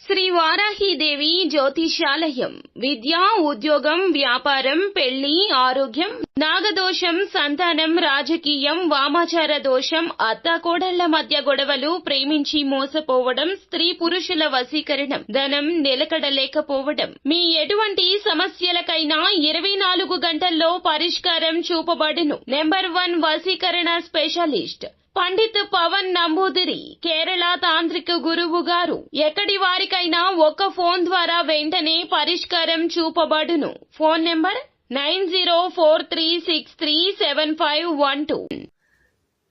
శ్రీ వారాహీదేవి జ్యోతిషాలయం. విద్య, ఉద్యోగం, వ్యాపారం, పెళ్లి, ఆరోగ్యం, నాగదోషం, సంతానం, రాజకీయం, వామాచార దోషం, అత్తాకోడళ్ల మధ్య గొడవలు, ప్రేమించి మోసపోవడం, స్త్రీ పురుషుల వశీకరణం, ధనం నిలకడలేకపోవడం, మీ ఎటువంటి సమస్యలకైనా 24 గంటల్లో పరిష్కారం చూపబడును. నెంబర్ 1 వశీకరణ స్పెషలిస్ట్ పండిత్ పవన్ నంబూదిరి, కేరళ తాంత్రిక గురువు గారు. ఎక్కడి వారికైనా ఒక్క ఫోన్ ద్వారా వెంటనే పరిష్కారం చూపబడును. Phone number 9043637512.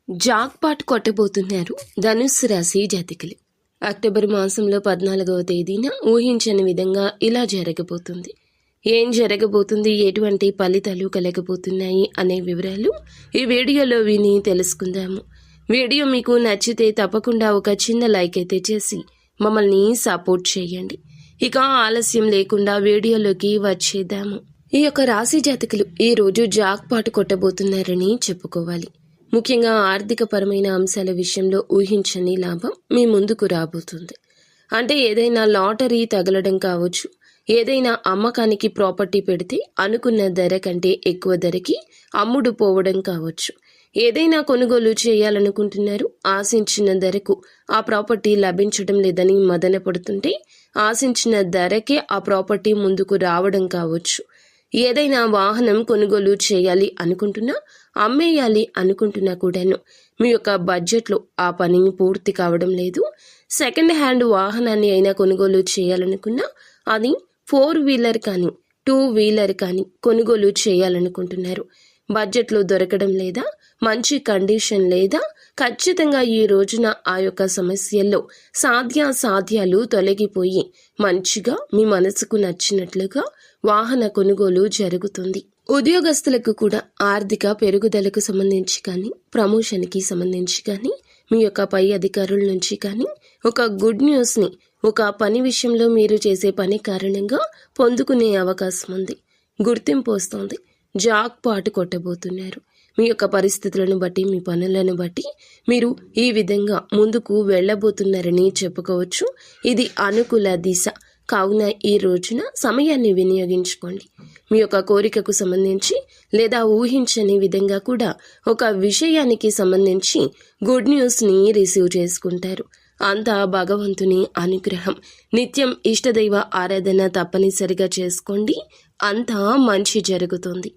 జాక్పాట్ కొట్టబోతున్నారు ధనుస్సు రాశి జాతకులు. అక్టోబర్ మాసంలో 14వ తేదీన ఊహించని విధంగా ఇలా జరగబోతుంది. ఏం జరగబోతుంది, ఎటువంటి ఫలితాలు కలగబోతున్నాయి అనే వివరాలు ఈ వీడియోలో విని తెలుసుకుందాము. వీడియో మీకు నచ్చితే తప్పకుండా ఒక చిన్న లైక్ అయితే చేసి మమ్మల్ని సపోర్ట్ చేయండి. ఇక ఆలస్యం లేకుండా వీడియోలోకి వచ్చేద్దాము. ఈ యొక్క రాశి జాతకులు ఈ రోజు జాక్పాట్ కొట్టబోతున్నారని చెప్పుకోవాలి. ముఖ్యంగా ఆర్థిక పరమైన అంశాల విషయంలో ఊహించని లాభం మీ ముందుకు రాబోతుంది. అంటే ఏదైనా లాటరీ తగలడం కావచ్చు, ఏదైనా అమ్మకానికి ప్రాపర్టీ పెడితే అనుకున్న ధర కంటే ఎక్కువ ధరకి అమ్ముడు పోవడం కావచ్చు, ఏదైనా కొనుగోలు చేయాలనుకుంటున్నారు, ఆశించిన ధరకు ఆ ప్రాపర్టీ లభించడం లేదని మదన పడుతుంటే ఆశించిన ధరకే ఆ ప్రాపర్టీ ముందుకు రావడం కావచ్చు, ఏదైనా వాహనం కొనుగోలు చేయాలి అనుకుంటున్నా, అమ్మేయాలి అనుకుంటున్నా కూడాను మీ యొక్క బడ్జెట్లో ఆ పని పూర్తి కావడం లేదు. సెకండ్ హ్యాండ్ వాహనాన్ని అయినా కొనుగోలు చేయాలనుకున్నా, అది 4 వీలర్ కానీ 2 వీలర్ కానీ కొనుగోలు చేయాలనుకుంటున్నారు, బడ్జెట్లో దొరకడం లేదా, మంచి కండిషన్ లేదా, ఖచ్చితంగా ఈ రోజున ఆ యొక్క సమస్యల్లో సాధ్యాలు తొలగిపోయి మంచిగా మీ మనసుకు నచ్చినట్లుగా వాహన కొనుగోలు జరుగుతుంది. ఉద్యోగస్తులకు కూడా ఆర్థిక పెరుగుదలకు సంబంధించి కానీ, ప్రమోషన్కి సంబంధించి కానీ, మీ యొక్క పై అధికారుల నుంచి కానీ ఒక గుడ్ న్యూస్ని ఒక పని విషయంలో మీరు చేసే పని కారణంగా పొందుకునే అవకాశం ఉంది. గుర్తింపు వస్తుంది. జాక్పాట్ కొట్టబోతున్నారు. మీ యొక్క పరిస్థితులను బట్టి, మీ పనులను బట్టి మీరు ఈ విధంగా ముందుకు వెళ్ళబోతున్నారని చెప్పుకోవచ్చు. ఇది అనుకూల దిశ కావున ఈ రోజున సమయాన్ని వినియోగించుకోండి. మీ యొక్క కోరికకు సంబంధించి లేదా ఊహించని విధంగా కూడా ఒక విషయానికి సంబంధించి గుడ్ న్యూస్ని రిసీవ్ చేసుకుంటారు. అంతా భగవంతుని అనుగ్రహం. నిత్యం ఇష్టదైవ ఆరాధన తప్పనిసరిగా చేసుకోండి. అంతా మంచి జరుగుతుంది.